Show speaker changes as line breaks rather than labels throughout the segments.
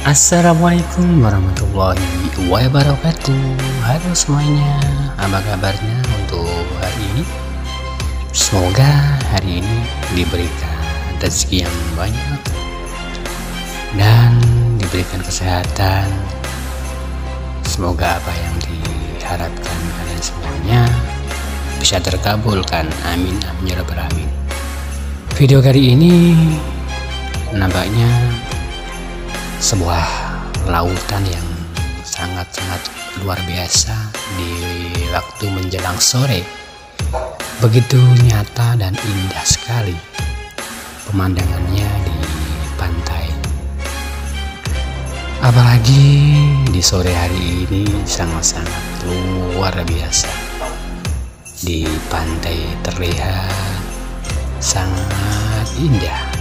Assalamualaikum warahmatullahi wabarakatuh. Halo semuanya, apa kabarnya untuk hari ini? Semoga hari ini diberikan rezeki yang banyak dan diberikan kesehatan. Semoga apa yang diharapkan kalian semuanya bisa terkabulkan. Amin amin ya rabbal alamin. Video kali ini nampaknya sebuah lautan yang sangat-sangat luar biasa di waktu menjelang sore. Begitu nyata dan indah sekali pemandangannya di pantai. Apalagi di sore hari ini sangat-sangat luar biasa. Di pantai terlihat sangat indah.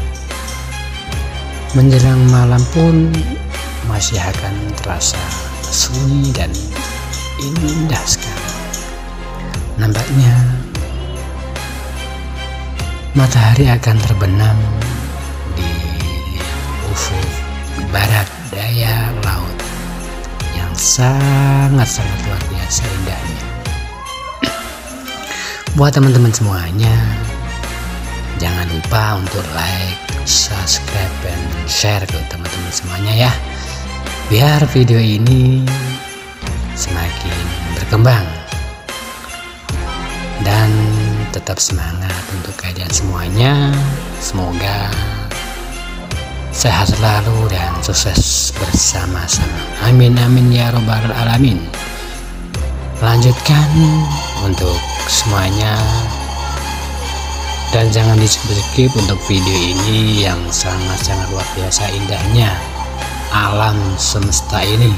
Menjelang malam pun masih akan terasa sunyi dan indah sekali. Nampaknya matahari akan terbenam di ufuk barat daya laut yang sangat-sangat luar biasa indahnya. Buat teman-teman semuanya, jangan lupa untuk like, subscribe, dan share ke teman-teman semuanya ya, biar video ini semakin berkembang. Dan tetap semangat untuk kalian semuanya. Semoga sehat selalu dan sukses bersama-sama. Amin amin ya robbal alamin. Lanjutkan untuk semuanya. Dan jangan di-skip untuk video ini yang sangat-sangat luar biasa indahnya. Alam semesta ini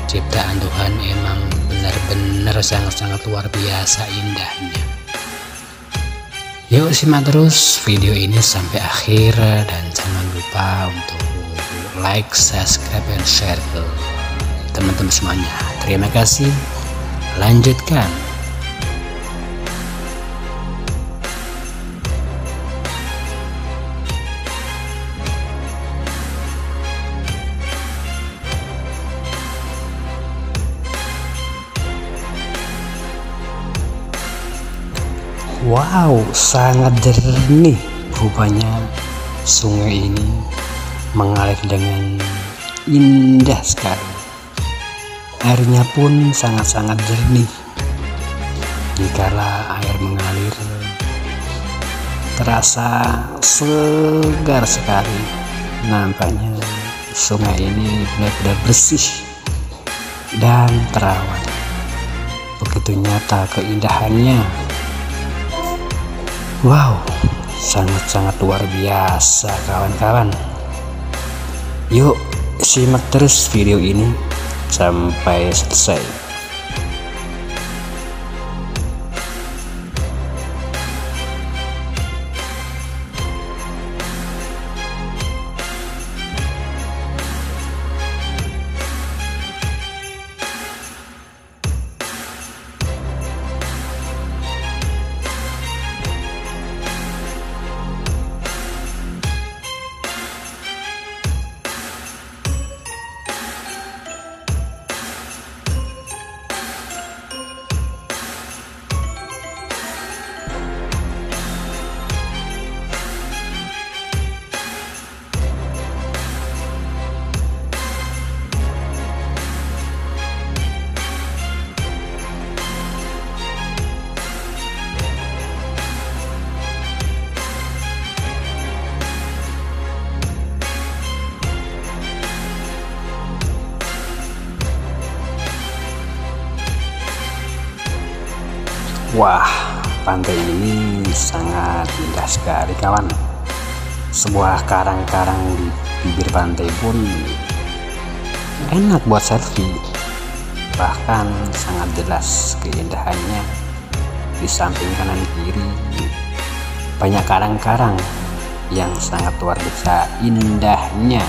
ciptaan Tuhan emang benar-benar sangat-sangat luar biasa indahnya. Yuk simak terus video ini sampai akhir, dan jangan lupa untuk like, subscribe, dan share ke teman-teman semuanya. Terima kasih. Lanjutkan. Wow, sangat jernih rupanya sungai ini mengalir dengan indah sekali. Airnya pun sangat-sangat jernih. Dikala air mengalir terasa segar sekali. Nampaknya sungai ini benar-benar bersih dan terawat. Begitu nyata keindahannya. Wow, sangat-sangat luar biasa kawan-kawan. Yuk simak terus video ini sampai selesai. Wah, pantai ini sangat indah sekali kawan. Sebuah karang-karang di bibir pantai pun enak buat selfie. Bahkan sangat jelas keindahannya. Di samping kanan kiri banyak karang-karang yang sangat luar biasa indahnya.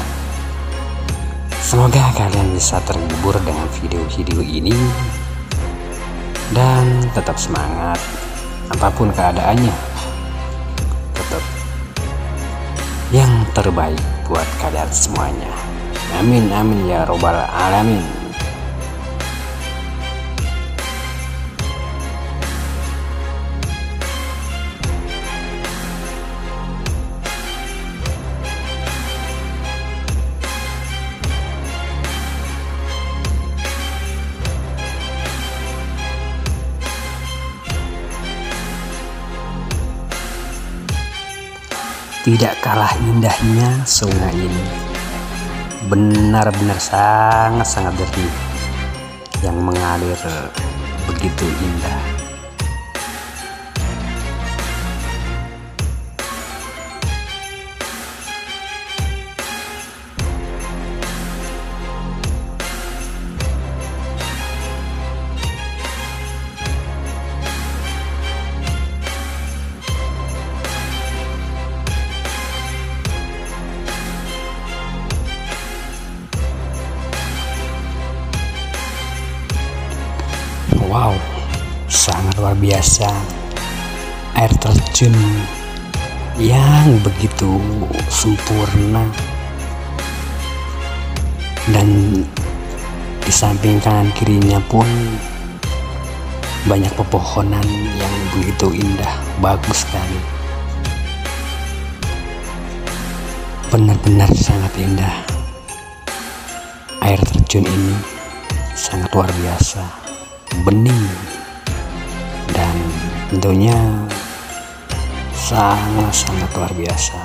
Semoga kalian bisa terhibur dengan video-video ini. Dan tetap semangat apapun keadaannya, tetap yang terbaik buat kalian semuanya. Amin amin ya robbal alamin. Tidak kalah indahnya sungai ini, benar-benar sangat-sangat jernih yang mengalir begitu indah. Wow, sangat luar biasa. Air terjun yang begitu sempurna, dan di samping kanan kirinya pun banyak pepohonan yang begitu indah, bagus sekali. Benar-benar sangat indah. Air terjun ini sangat luar biasa, bening dan tentunya sangat-sangat luar biasa.